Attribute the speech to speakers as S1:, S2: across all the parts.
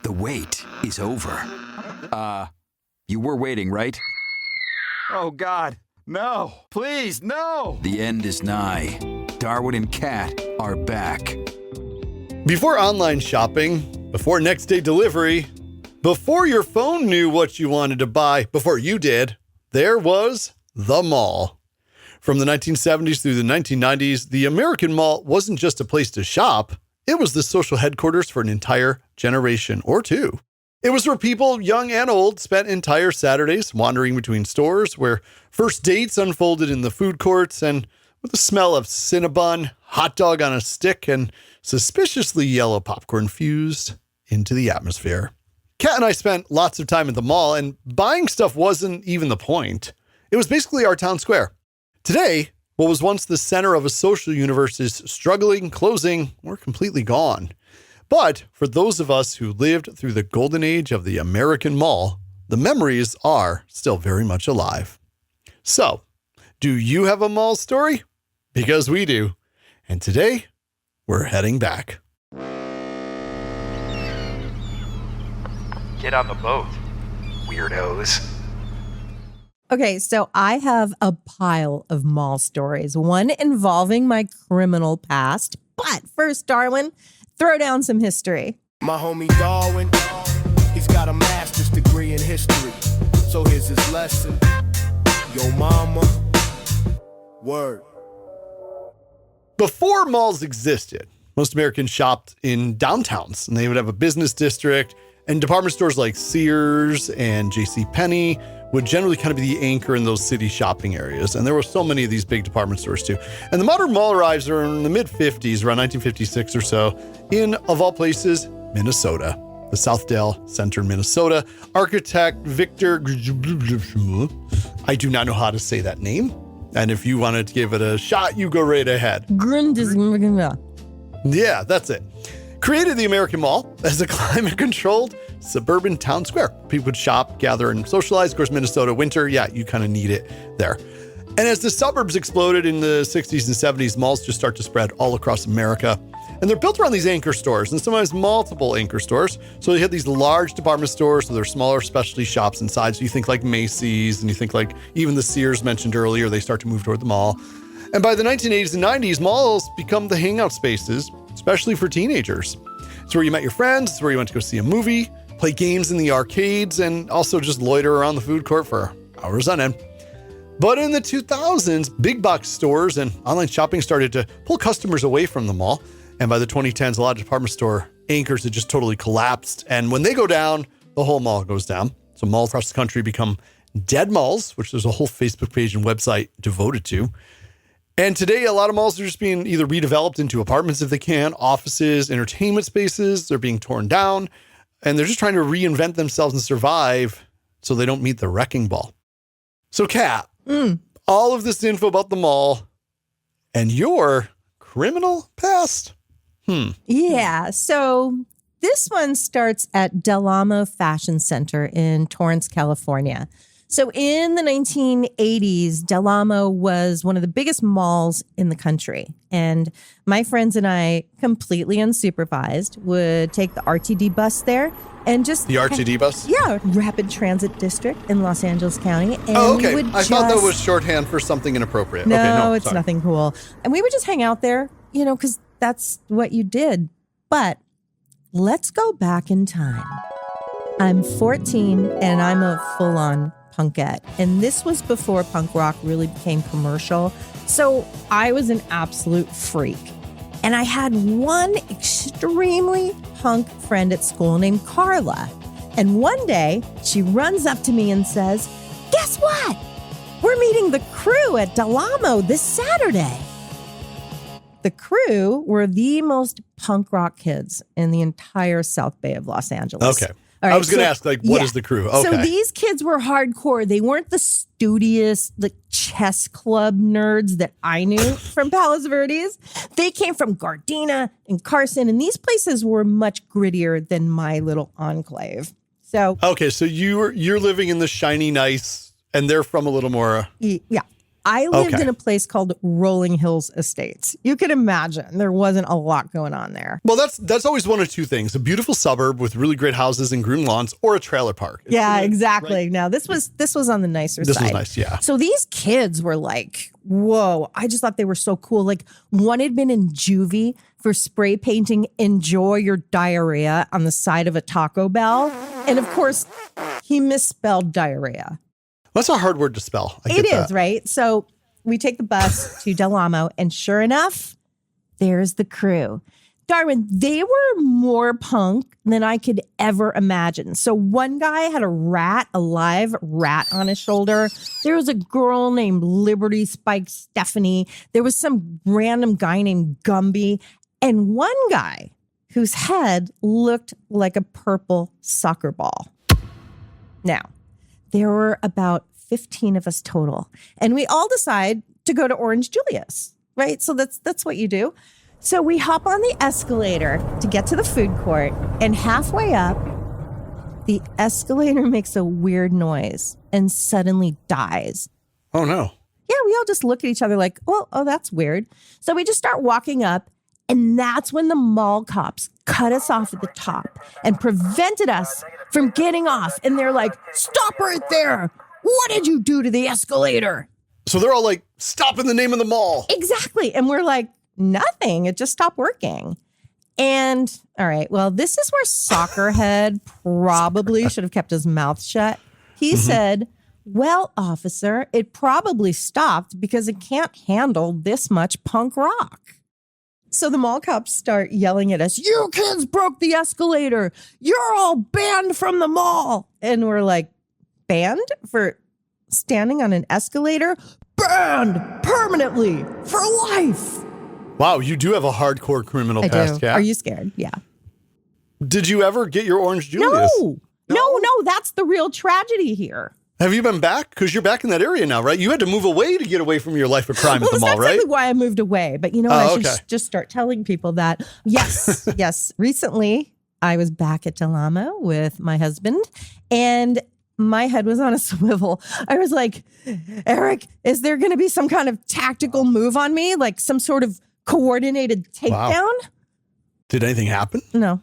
S1: The wait is over. You were waiting, right?
S2: Oh, God. No. Please, no.
S1: The end is nigh. Darwin and Cat are back.
S3: Before online shopping, before next day delivery, before your phone knew what you wanted to buy, before you did, there was the mall. From the 1970s through the 1990s, the American mall wasn't just a place to shop. It was the social headquarters for an entire generation or two. It was where people, young and old, spent entire Saturdays wandering between stores, where first dates unfolded in the food courts, and with the smell of Cinnabon, hot dog on a stick, and suspiciously yellow popcorn fused into the atmosphere. Kat and I spent lots of time at the mall, and buying stuff wasn't even the point. It was basically our town square. Today, what was once the center of a social universe is struggling, closing, or completely gone. But for those of us who lived through the golden age of the American mall, the memories are still very much alive. So, do you have a mall story? Because we do. And today, we're heading back.
S4: Get on the boat, weirdos.
S5: Okay, so I have a pile of mall stories, one involving my criminal past. But first, Darwin, throw down some history.
S6: My homie Darwin, he's got a master's degree in history. So here's his lesson. Yo mama, word.
S3: Before malls existed, most Americans shopped in downtowns, and they would have a business district, and department stores like Sears and JCPenney would generally kind of be the anchor in those city shopping areas. And there were so many of these big department stores too. And the modern mall arrives in the mid-50s, around 1956 or so, in, of all places, Minnesota, the Southdale Center in Minnesota. Architect Victor, I do not know how to say that name. And if you wanted to give it a shot, you go right ahead. Yeah, that's it. Created the American Mall as a climate-controlled suburban town square. People would shop, gather, and socialize. Of course, Minnesota winter, yeah, you kind of need it there. And as the suburbs exploded in the 60s and 70s, malls just start to spread all across America. And they're built around these anchor stores, and sometimes multiple anchor stores. So you have these large department stores, so they're smaller specialty shops inside. So you think like Macy's, and you think like even the Sears mentioned earlier, they start to move toward the mall. And by the 1980s and 90s, malls become the hangout spaces, especially for teenagers. It's where you met your friends, it's where you went to go see a movie, play games in the arcades, and also just loiter around the food court for hours on end. But in the 2000s, big box stores and online shopping started to pull customers away from the mall. And by the 2010s, a lot of department store anchors had just totally collapsed. And when they go down, the whole mall goes down. So malls across the country become dead malls, which there's a whole Facebook page and website devoted to. And today, a lot of malls are just being either redeveloped into apartments if they can, offices, entertainment spaces. They're being torn down, and they're just trying to reinvent themselves and survive so they don't meet the wrecking ball. So, Kat, all of this info about the mall and your criminal past?
S5: Yeah, so this one starts at Del Amo Fashion Center in Torrance, California. So in the 1980s, Del Amo was one of the biggest malls in the country. And my friends and I, completely unsupervised, would take the RTD bus there and just...
S3: The RTD bus?
S5: Yeah, Rapid Transit District in Los Angeles County. And
S3: okay. I thought that was shorthand for something inappropriate.
S5: No, it's nothing cool. And we would just hang out there, because that's what you did. But let's go back in time. I'm 14 and I'm a full-on punkette. And this was before punk rock really became commercial. So I was an absolute freak. And I had one extremely punk friend at school named Carla. And one day she runs up to me and says, "Guess what? We're meeting the crew at Del Amo this Saturday." The crew were the most punk rock kids in the entire South Bay of Los Angeles.
S3: Okay. Right, I was going to ask, what is the crew? Okay.
S5: So these kids were hardcore. They weren't the studious, the chess club nerds that I knew from Palos Verdes. They came from Gardena and Carson, and these places were much grittier than my little enclave. So
S3: okay, so you're living in the shiny nice, and they're from a little more.
S5: Yeah. I lived
S3: Okay.
S5: in a place called Rolling Hills Estates. You can imagine there wasn't a lot going on there.
S3: Well, that's always one of two things: a beautiful suburb with really great houses and green lawns, or a trailer park.
S5: Yeah, exactly. Now this was on the nicer side.
S3: This was nice, yeah.
S5: So these kids were like, whoa, I just thought they were so cool. Like one had been in juvie for spray painting "enjoy your diarrhea" on the side of a Taco Bell. And of course, he misspelled diarrhea.
S3: That's a hard word to spell. I
S5: It
S3: get
S5: is,
S3: that.
S5: right? So we take the bus to Del Amo, and sure enough, there's the crew. Darwin, they were more punk than I could ever imagine. So one guy had a live rat on his shoulder. There was a girl named Liberty Spike Stephanie. There was some random guy named Gumby. And one guy whose head looked like a purple soccer ball. Now, there were about 15 of us total. And we all decide to go to Orange Julius, right? So that's what you do. So we hop on the escalator to get to the food court. And halfway up, the escalator makes a weird noise and suddenly dies.
S3: Oh, no.
S5: Yeah, we all just look at each other like, oh, that's weird. So we just start walking up. And that's when the mall cops cut us off at the top and prevented us from getting off. And they're like, stop right there. What did you do to the escalator?
S3: So they're all like, stop in the name of the mall.
S5: Exactly. And we're like, nothing. It just stopped working. And all right, well, this is where Soccerhead probably should have kept his mouth shut. He said, well, officer, it probably stopped because it can't handle this much punk rock. So the mall cops start yelling at us, you kids broke the escalator. You're all banned from the mall. And we're like, banned for standing on an escalator? Banned permanently for life.
S3: Wow, you do have a hardcore criminal
S5: I
S3: past,
S5: do.
S3: Kat.
S5: Are you scared? Yeah.
S3: Did you ever get your Orange Julius?
S5: No, that's the real tragedy here.
S3: Have you been back? Because you're back in that area now, right? You had to move away to get away from your life of crime at the mall,
S5: That's
S3: right?
S5: exactly why I moved away. But you know what? I should
S3: okay.
S5: just start telling people that. Yes, yes. Recently, I was back at Del Amo with my husband, and my head was on a swivel. I was like, Eric, is there going to be some kind of tactical move on me? Like some sort of coordinated takedown?
S3: Wow. Did anything happen?
S5: No.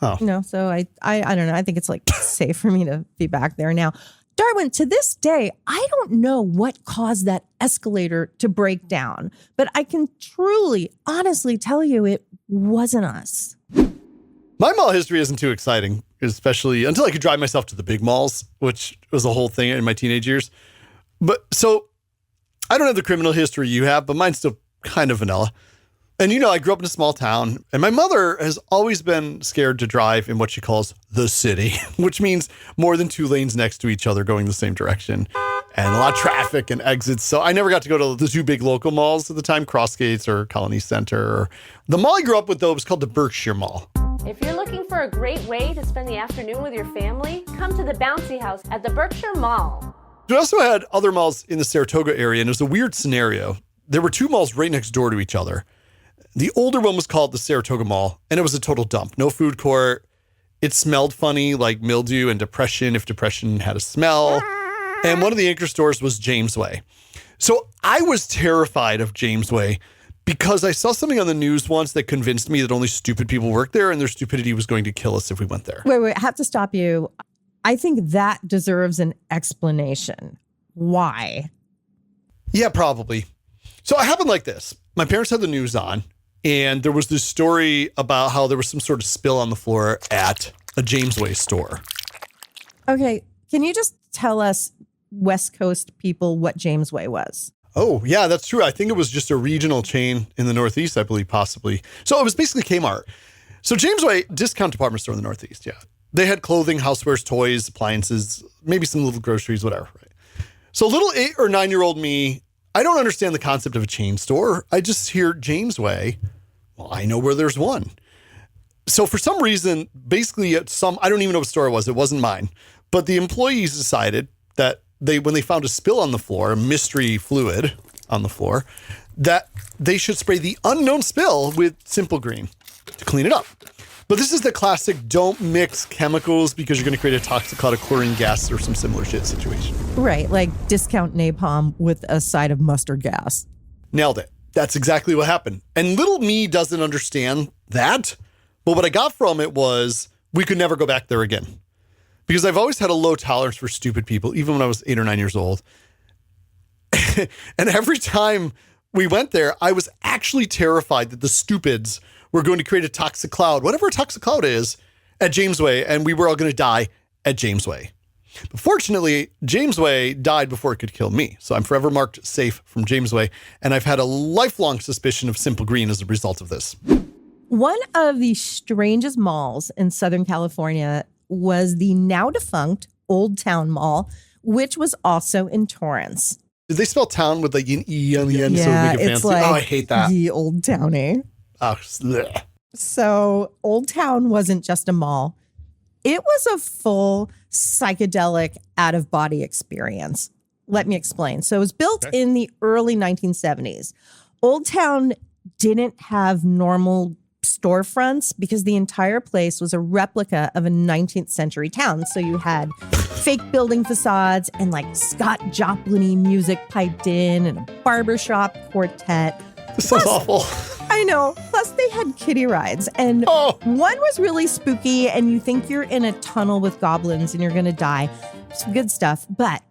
S3: Oh.
S5: No. So I don't know. I think it's like safe for me to be back there now. Darwin, to this day, I don't know what caused that escalator to break down, but I can truly, honestly tell you it wasn't us.
S3: My mall history isn't too exciting, especially until I could drive myself to the big malls, which was a whole thing in my teenage years. But so I don't have the criminal history you have, but mine's still kind of vanilla. And you know, I grew up in a small town, and my mother has always been scared to drive in what she calls the city, which means more than two lanes next to each other going the same direction and a lot of traffic and exits. So I never got to go to the two big local malls at the time, Crossgates or Colony Center. The mall I grew up with, though, was called the Berkshire Mall.
S7: If you're looking for a great way to spend the afternoon with your family, come to the Bouncy House at the Berkshire Mall.
S3: We also had other malls in the Saratoga area, and it was a weird scenario. There were two malls right next door to each other. The older one was called the Saratoga Mall, and it was a total dump. No food court. It smelled funny, like mildew and depression, if depression had a smell. And one of the anchor stores was Jamesway. So I was terrified of Jamesway because I saw something on the news once that convinced me that only stupid people worked there and their stupidity was going to kill us if we went there.
S5: Wait, I have to stop you. I think that deserves an explanation. Why?
S3: Yeah, probably. So it happened like this. My parents had the news on, and there was this story about how there was some sort of spill on the floor at a Jamesway store.
S5: Okay, can you just tell us, West Coast people, what Jamesway was?
S3: Oh, yeah, that's true. I think it was just a regional chain in the Northeast, I believe, possibly. So it was basically Kmart. So Jamesway, discount department store in the Northeast, yeah. They had clothing, housewares, toys, appliances, maybe some little groceries, whatever, right? So little 8 or 9-year-old me, I don't understand the concept of a chain store. I just hear Jamesway. Well, I know where there's one. So for some reason, basically I don't even know what store it was. It wasn't mine. But the employees decided that when they found a spill on the floor, a mystery fluid on the floor, that they should spray the unknown spill with Simple Green to clean it up. But this is the classic don't mix chemicals because you're going to create a toxic cloud of chlorine gas or some similar shit situation.
S5: Right, like discount napalm with a side of mustard gas.
S3: Nailed it. That's exactly what happened. And little me doesn't understand that. But what I got from it was we could never go back there again. Because I've always had a low tolerance for stupid people, even when I was 8 or 9 years old. And every time we went there, I was actually terrified that the stupids were going to create a toxic cloud, whatever a toxic cloud is, at Jamesway, and we were all going to die at Jamesway. But fortunately, Jamesway died before it could kill me, so I'm forever marked safe from Jamesway, and I've had a lifelong suspicion of Simple Green as a result of this.
S5: One of the strangest malls in Southern California was the now defunct Old Town Mall, which was also in Torrance.
S3: Did they spell town with like an E on the end so
S5: Yeah,
S3: we make it
S5: it's
S3: fancy?
S5: like
S3: I hate that.
S5: the Old Towny.
S3: Oh, bleh.
S5: So Old Town wasn't just a mall. It was a full psychedelic out-of-body experience. Let me explain. So it was built in the early 1970s. Old Town didn't have normal storefronts because the entire place was a replica of a 19th century town. So you had fake building facades and like Scott Joplin-y music piped in and a barbershop quartet.
S3: This sounds awful.
S5: I know. Plus they had kiddie rides and one was really spooky and you think you're in a tunnel with goblins and you're going to die. Some good stuff. But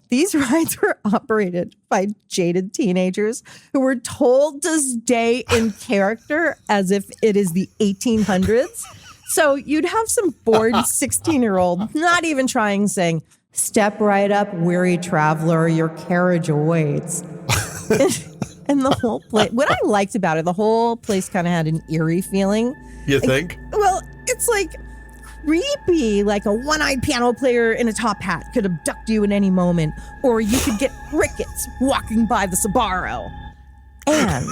S5: these rides were operated by jaded teenagers who were told to stay in character as if it is the 1800s. So you'd have some bored 16-year-old not even trying, saying, "Step right up, weary traveler, your carriage awaits." And the whole place, what I liked about it, the whole place kind of had an eerie feeling.
S3: You think?
S5: Well, it's like creepy, like a one-eyed piano player in a top hat could abduct you at any moment, or you could get crickets walking by the Sbarro. And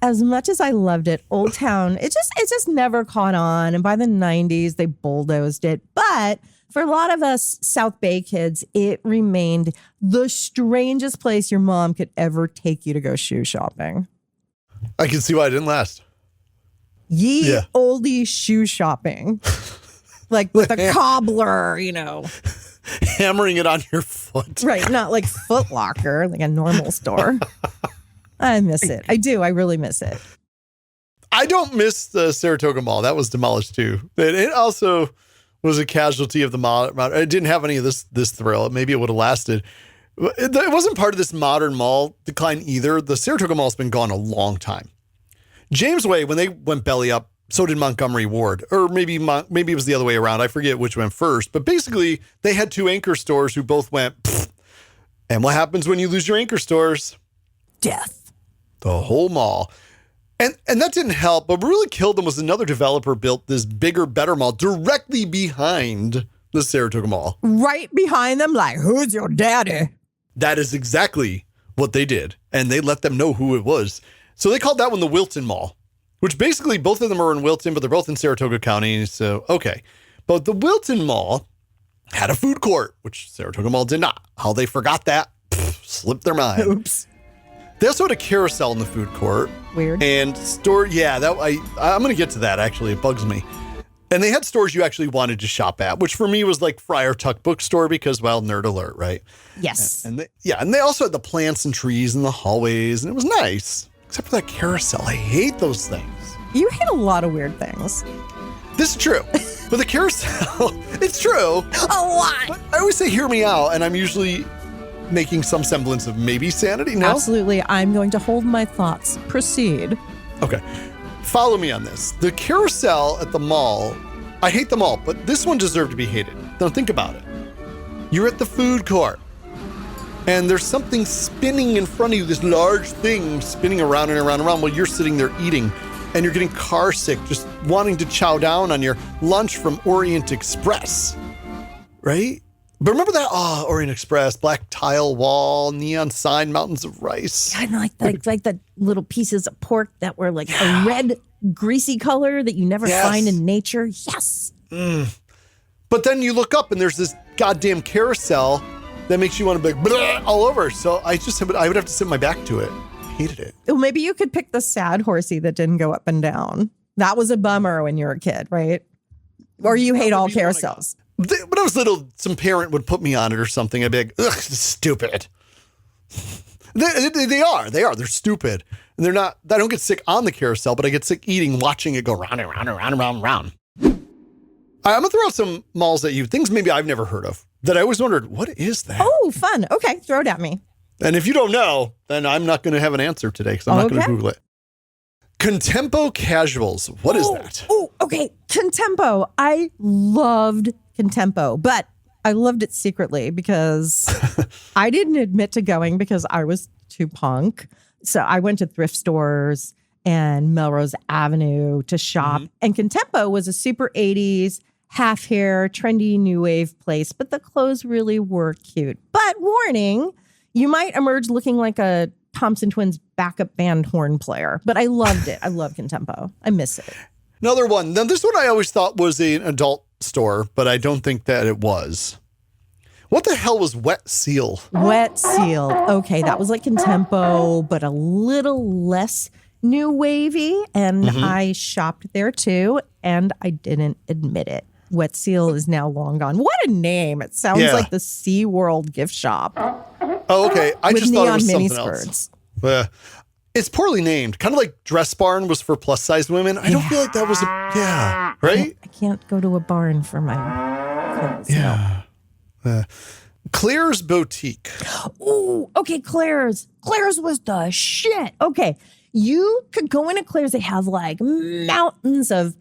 S5: as much as I loved it, Old Town, it just never caught on. And by the 90s, they bulldozed it. But for a lot of us South Bay kids, it remained the strangest place your mom could ever take you to go shoe shopping.
S3: I can see why it didn't last.
S5: Oldie shoe shopping. Like with a cobbler, you know.
S3: Hammering it on your foot.
S5: Right, not like Foot Locker, like a normal store. I miss it. I do. I really miss it.
S3: I don't miss the Saratoga Mall. That was demolished too. It also was a casualty of the modern. It didn't have any of this thrill. Maybe it would have lasted. It wasn't part of this modern mall decline either. The Saratoga Mall's been gone a long time. Jamesway, when they went belly up, so did Montgomery Ward, or maybe it was the other way around. I forget which went first, but basically they had two anchor stores who both went, pfft. And what happens when you lose your anchor stores?
S5: Death.
S3: The whole mall. And that didn't help, but what really killed them was another developer built this bigger, better mall directly behind the Saratoga Mall.
S5: Right behind them, like, who's your daddy?
S3: That is exactly what they did. And they let them know who it was. So they called that one the Wilton Mall. Which basically both of them are in Wilton, but they're both in Saratoga County. So, okay. But the Wilton Mall had a food court, which Saratoga Mall did not. How they forgot that, slipped their mind.
S5: Oops.
S3: They also had a carousel in the food court.
S5: Weird.
S3: And store, I'm going to get to that, actually. It bugs me. And they had stores you actually wanted to shop at, which for me was like Friar Tuck Bookstore because, well, nerd alert, right?
S5: Yes.
S3: And they also had the plants and trees in the hallways, and it was nice. Except for that carousel. I hate those things.
S5: You hate a lot of weird things.
S3: This is true. But the carousel, it's true.
S5: A lot.
S3: But I always say, hear me out. And I'm usually making some semblance of maybe sanity now.
S5: Absolutely. I'm going to hold my thoughts. Proceed.
S3: Okay. Follow me on this. The carousel at the mall, I hate them all, but this one deserved to be hated. Now think about it. You're at the food court. And there's something spinning in front of you, this large thing spinning around and around and around while you're sitting there eating. And you're getting car sick, just wanting to chow down on your lunch from Orient Express. Right? But remember that? Oh, Orient Express, black tile wall, neon sign, mountains of rice.
S5: I like the little pieces of pork that were like a red, greasy color that you never find in nature. Yes.
S3: But then you look up and there's this goddamn carousel that makes you want to be like, blah, all over. So I would have to sit my back to it. I hated it.
S5: Well, maybe you could pick the sad horsey that didn't go up and down. That was a bummer when you were a kid, right? Or you hate all carousels.
S3: When I was little, some parent would put me on it or something. I'd be like, ugh, this is stupid. They are. They're stupid. And they're not, I don't get sick on the carousel, but I get sick watching it go round and round and round and round and round. I'm going to throw out some malls at you, things maybe I've never heard of that I always wondered, what is that?
S5: Oh, fun. Okay, throw it at me.
S3: And if you don't know, then I'm not going to have an answer today because I'm not going to Google it. Contempo casuals. What is that?
S5: Oh, okay. Contempo. I loved Contempo, but I loved it secretly because I didn't admit to going because I was too punk. So I went to thrift stores and Melrose Avenue to shop. And Contempo was a super 80s, half hair, trendy new wave place, but the clothes really were cute. But warning, you might emerge looking like a Thompson Twins backup band horn player. But I loved it. I love Contempo. I miss it.
S3: Another one. Now, this one I always thought was an adult store, but I don't think that it was. What the hell was Wet Seal?
S5: Wet Seal. Okay, that was like Contempo, but a little less new wavy. And I shopped there too, and I didn't admit it. Wet Seal is now long gone. What a name. It sounds like the SeaWorld gift shop.
S3: Oh, okay. I just thought it was something
S5: skirts.
S3: else. It's poorly named. Kind of like Dress Barn was for plus-sized women. I don't feel like that was right?
S5: I can't go to a barn for my clothes.
S3: Yeah. Claire's Boutique.
S5: Ooh, okay, Claire's. Claire's was the shit. Okay, you could go into Claire's. They have like mountains of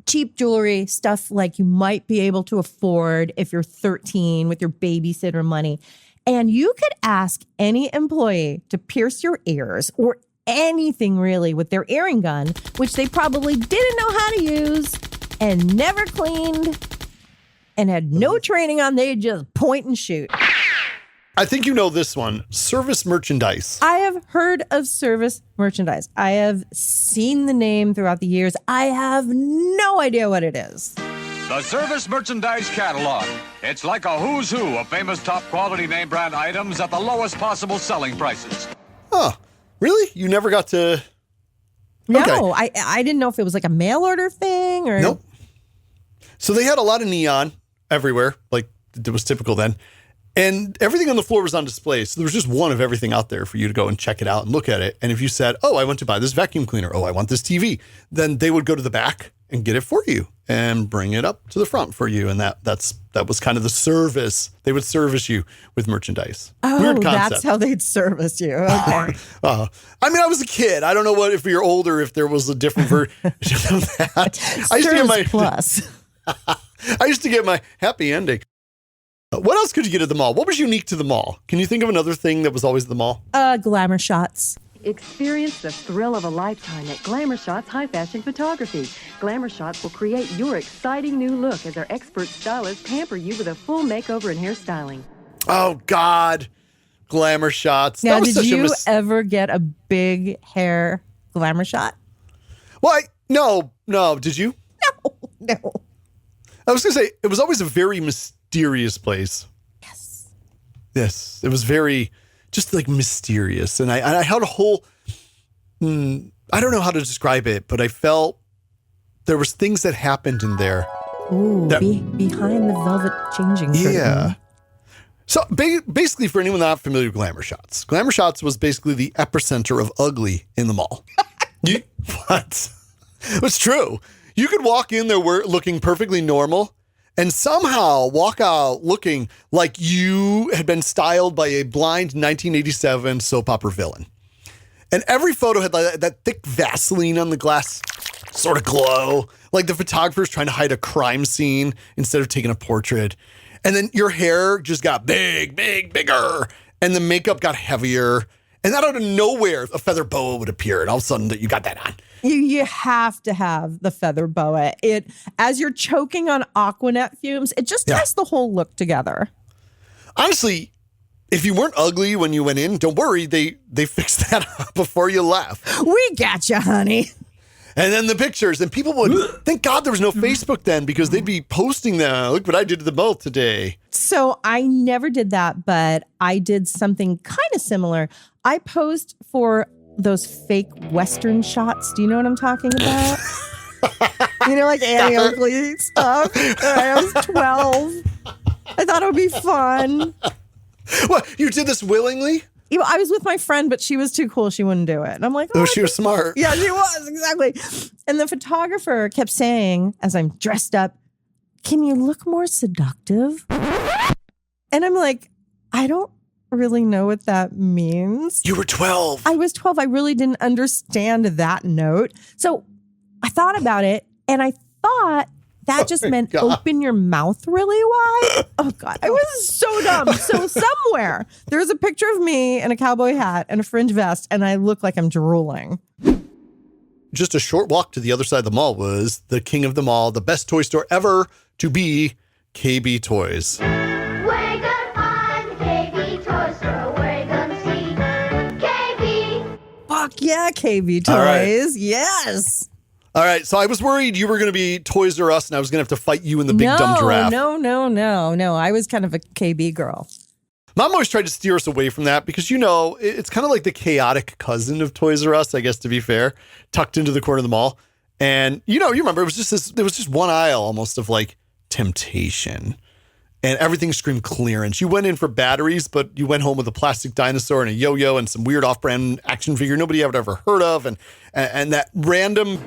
S5: cheap jewelry, stuff like you might be able to afford if you're 13 with your babysitter money. And you could ask any employee to pierce your ears or anything really with their earring gun, which they probably didn't know how to use and never cleaned and had no training on. They just point and shoot.
S3: I think you know this one. Service merchandise.
S5: I have heard of service merchandise. I have seen the name throughout the years. I have no idea what it is.
S8: The Service Merchandise Catalog. It's like a who's who of famous top quality name brand items at the lowest possible selling prices.
S3: Huh. Really? You never got to...
S5: No,
S3: okay.
S5: I didn't know if it was like a mail order thing or...
S3: Nope. So they had a lot of neon everywhere, like it was typical then. And everything on the floor was on display. So there was just one of everything out there for you to go and check it out and look at it. And if you said, oh, I want to buy this vacuum cleaner. Oh, I want this TV. Then they would go to the back and get it for you and bring it up to the front for you. And that was kind of the service. They would service you with merchandise.
S5: Oh,
S3: weird concept.
S5: That's how they'd service you. Okay.
S3: I mean, I was a kid. I don't know what if you're older, if there was a different version of that. I used to get my
S5: plus.
S3: I used to get my happy ending. What else could you get at the mall? What was unique to the mall? Can you think of another thing that was always at the mall?
S5: Glamour shots.
S9: Experience the thrill of a lifetime at Glamour Shots High Fashion Photography. Glamour Shots will create your exciting new look as our expert stylists pamper you with a full makeover and hairstyling.
S3: Oh, God. Glamour Shots.
S5: Now, did you ever get a big hair glamour shot?
S3: Well, no. Did you?
S5: No.
S3: I was going to say, it was always a very mysterious place. Yes. It was very, just like mysterious. And I had a whole, I don't know how to describe it, but I felt there was things that happened in there.
S5: Ooh, behind the velvet changing curtain.
S3: Yeah. So basically, for anyone not familiar with Glamour Shots was basically the epicenter of ugly in the mall. What? It's true. You could walk in there looking perfectly normal and somehow walk out looking like you had been styled by a blind 1987 soap opera villain. And every photo had like that thick Vaseline on the glass sort of glow, like the photographer's trying to hide a crime scene instead of taking a portrait. And then your hair just got bigger, and the makeup got heavier. And out of nowhere, a feather boa would appear, and all of a sudden you got that on.
S5: You have to have the feather boa. It, as you're choking on Aquanet fumes, it just ties the whole look together.
S3: Honestly, if you weren't ugly when you went in, don't worry. They fixed that up before you left.
S5: We got you, honey.
S3: And then the pictures, and people would, thank God there was no Facebook then, because they'd be posting them. Look what I did to the boat today.
S5: So I never did that, but I did something kind of similar. I posed for those fake Western shots. Do you know what I'm talking about? You know, like Annie Oakley stuff. I was 12. I thought it would be fun.
S3: What? You did this willingly?
S5: I was with my friend, but she was too cool. She wouldn't do it. And I'm like,
S3: oh, she was smart.
S5: Yeah, she was. Exactly. And the photographer kept saying, as I'm dressed up, can you look more seductive? And I'm like, I don't really know what that means.
S3: You were 12.
S5: I was 12. I really didn't understand that note. So I thought about it, and I thought that just meant open your mouth really wide. Oh, God. I was so dumb. So somewhere there's a picture of me in a cowboy hat and a fringe vest, and I look like I'm drooling.
S3: Just a short walk to the other side of the mall was the king of them all, the best toy store ever to be, KB Toys.
S10: We're gonna find the KB Toy Store. We're gonna see KB.
S5: Fuck yeah, KB Toys.
S3: Right.
S5: Yes.
S3: All right, so I was worried you were going to be Toys R Us and I was going to have to fight you in the big dumb giraffe.
S5: No. I was kind of a KB girl.
S3: Mom always tried to steer us away from that because, you know, it's kind of like the chaotic cousin of Toys R Us, I guess, to be fair, tucked into the corner of the mall. And, you know, you remember, it was just one aisle almost of like temptation. And everything screamed clearance. You went in for batteries, but you went home with a plastic dinosaur and a yo-yo and some weird off-brand action figure nobody had ever heard of. And that random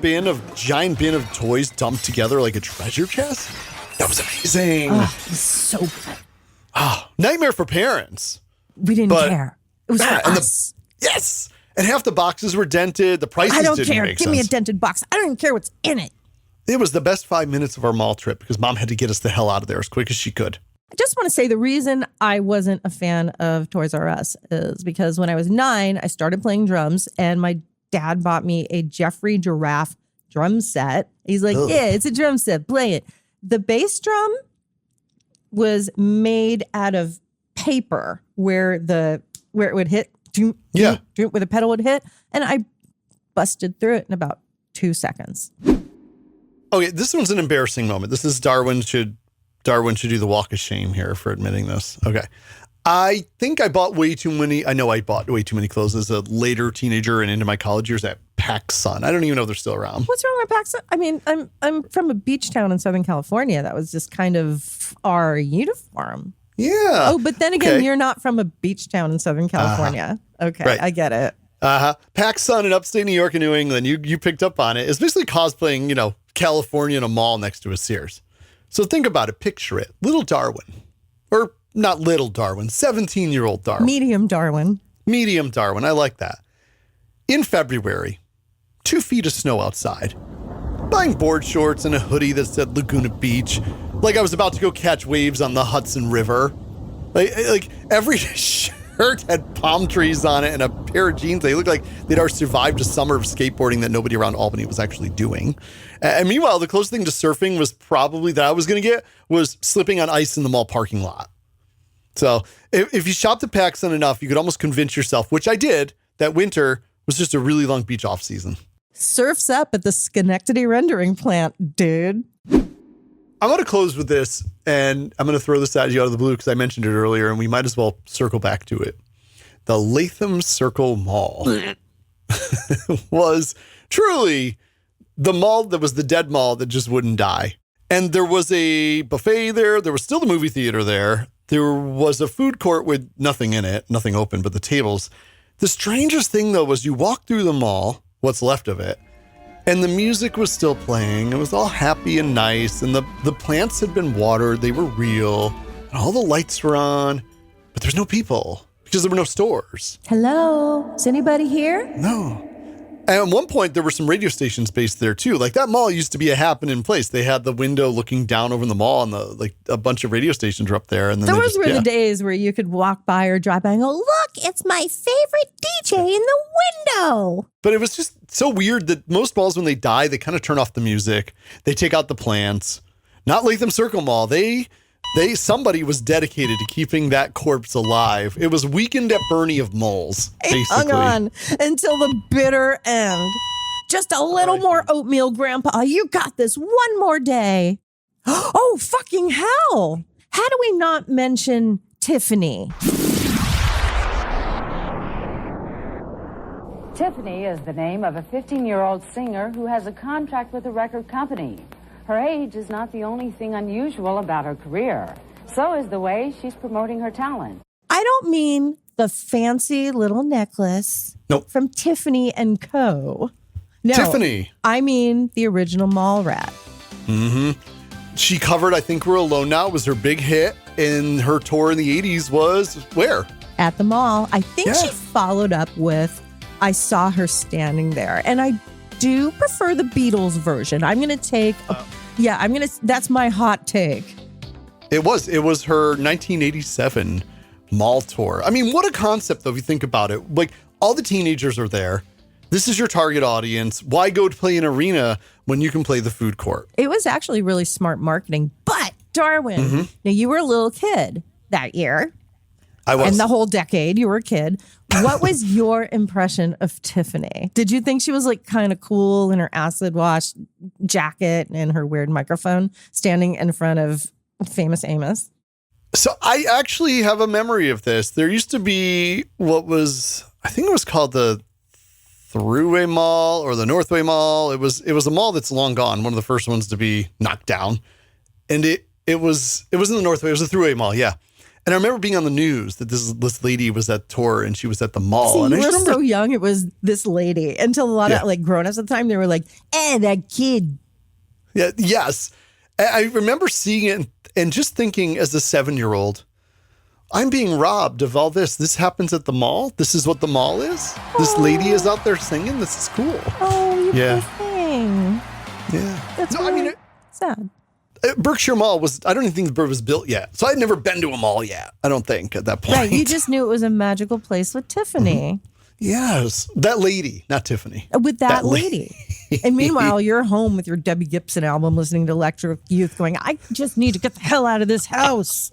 S3: giant bin of toys dumped together like a treasure chest. That was amazing.
S5: Oh, it was so good.
S3: Oh, nightmare for parents.
S5: We didn't care. It was for us.
S3: Yes. And half the boxes were dented. The prices didn't make sense.
S5: I don't care. Give me a dented box. I don't even care what's in it.
S3: It was the best 5 minutes of our mall trip because Mom had to get us the hell out of there as quick as she could.
S5: I just want to say the reason I wasn't a fan of Toys R Us is because when I was 9, I started playing drums and my dad bought me a Jeffrey Giraffe drum set. He's like, yeah, it's a drum set. Play it. The bass drum was made out of paper where it would hit. Where the pedal would hit. And I busted through it in about 2 seconds.
S3: Okay, this one's an embarrassing moment. This is Darwin should do the walk of shame here for admitting this. Okay. I think I bought way too many. I know I bought way too many clothes as a later teenager and into my college years at PacSun. I don't even know if they're still around.
S5: What's wrong with PacSun? I mean, I'm from a beach town in Southern California. That was just kind of our uniform.
S3: Yeah.
S5: Oh, but then again, You're not from a beach town in Southern California. Okay, right. I get it.
S3: PacSun in upstate New York and New England. You picked up on it. It's basically cosplaying, you know, California in a mall next to a Sears. So think about it. Picture it. Little Darwin. Or not little Darwin. 17-year-old Darwin.
S5: Medium Darwin.
S3: Medium Darwin. I like that. In February, 2 feet of snow outside. Buying board shorts and a hoodie that said Laguna Beach. Like I was about to go catch waves on the Hudson River. Like every shirt had palm trees on it and a pair of jeans. They looked like they'd already survived a summer of skateboarding that nobody around Albany was actually doing. And meanwhile, the closest thing to surfing was probably that I was going to get was slipping on ice in the mall parking lot. So if you shopped at PacSun enough, you could almost convince yourself, which I did, that winter was just a really long beach off season.
S5: Surf's up at the Schenectady rendering plant, dude.
S3: I'm going to close with this, and I'm going to throw this at you out of the blue because I mentioned it earlier, and we might as well circle back to it. The Latham Circle Mall was truly the mall that was the dead mall that just wouldn't die. And there was a buffet there. There was still the movie theater there. There was a food court with nothing in it, nothing open but the tables. The strangest thing, though, was you walk through the mall, what's left of it, and the music was still playing. It was all happy and nice, and the plants had been watered. They were real, and all the lights were on, but there's no people because there were no stores.
S5: Hello? Is anybody here?
S3: No. And at one point, there were some radio stations based there, too. Like, that mall used to be a happening place. They had the window looking down over the mall, and a bunch of radio stations were up there. And then
S5: those were the days where you could walk by or drive by and go, look, it's my favorite DJ in the window.
S3: But it was just so weird that most malls, when they die, they kind of turn off the music. They take out the plants. Not Latham Circle Mall. Somebody was dedicated to keeping that corpse alive. It was Weekend at Bernie of malls, basically.
S5: Hung on until the bitter end. Just a little more oatmeal, Grandpa. You got this one more day. Oh, fucking hell. How do we not mention Tiffany?
S11: Tiffany is the name of a 15-year-old singer who has a contract with a record company. Her age is not the only thing unusual about her career. So is the way she's promoting her talent.
S5: I don't mean the fancy little necklace from Tiffany and Co. No,
S3: Tiffany.
S5: I mean the original mall rat.
S3: Mm-hmm. She covered I Think We're Alone Now. It was her big hit. And her tour in the 80s was where?
S5: At the mall. I think she followed up with I Saw Her Standing There. And I do prefer the Beatles version. I'm going to take, that's my hot take.
S3: It was her 1987 mall tour. I mean, what a concept, though, if you think about it. Like, all the teenagers are there. This is your target audience. Why go to play an arena when you can play the food court?
S5: It was actually really smart marketing. But, Darwin, now you were a little kid that year.
S3: I was.
S5: And the whole decade, you were a kid. What was your impression of Tiffany? Did you think she was like kind of cool in her acid wash jacket and her weird microphone standing in front of Famous Amos?
S3: So I actually have a memory of this. There used to be I think it was called the Thruway Mall or the Northway Mall. It was a mall that's long gone. One of the first ones to be knocked down. And it was in the Northway. It was the Thruway Mall. Yeah. And I remember being on the news that this lady was at tour and she was at the mall.
S5: See,
S3: and
S5: you were so young. It was this lady until a lot of like grown-ups at the time. They were like, that kid.
S3: Yeah. Yes. I remember seeing it and just thinking as a 7-year-old, I'm being robbed of all this. This happens at the mall. This is what the mall is. This lady is out there singing. This is cool.
S5: Oh, you poor thing.
S3: Yeah.
S5: That's sad.
S3: Berkshire Mall I don't even think the bird was built yet. So I'd never been to a mall yet, I don't think, at that point.
S5: Right, you just knew it was a magical place with Tiffany.
S3: Yes, that lady, not Tiffany.
S5: With that lady. And meanwhile, you're home with your Debbie Gibson album, listening to Electric Youth going, I just need to get the hell out of this house.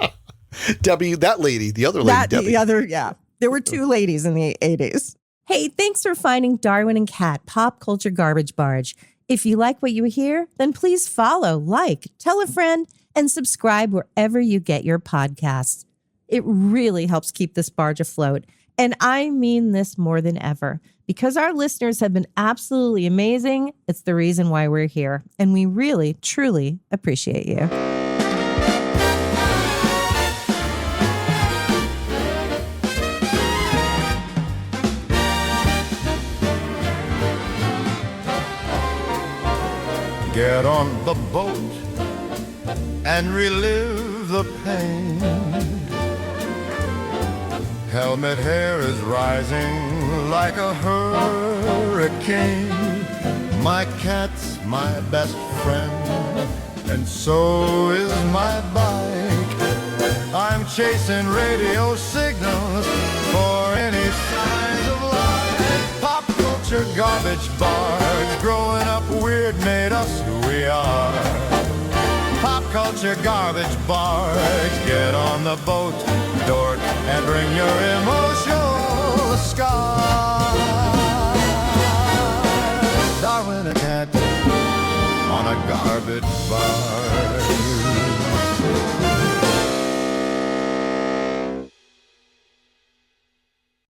S3: Debbie, that lady, the other lady, Debbie.
S5: There were two ladies in the 80s. Hey, thanks for finding Darwin and Cat Pop Culture Garbage Barge. If you like what you hear, then please follow, tell a friend, and subscribe wherever you get your podcasts. It really helps keep this barge afloat. And I mean this more than ever. Because our listeners have been absolutely amazing, it's the reason why we're here. And we really, truly appreciate you.
S6: Get on the boat and relive the pain. Helmet hair is rising like a hurricane. My cat's my best friend, and so is my bike. I'm chasing radio signals for any signs of life. Pop culture garbage barge, growing up weird made us who we are. Pop culture garbage barge, get on the boat, dork, and bring your emotional scars. Darwin and Cat on a garbage barge.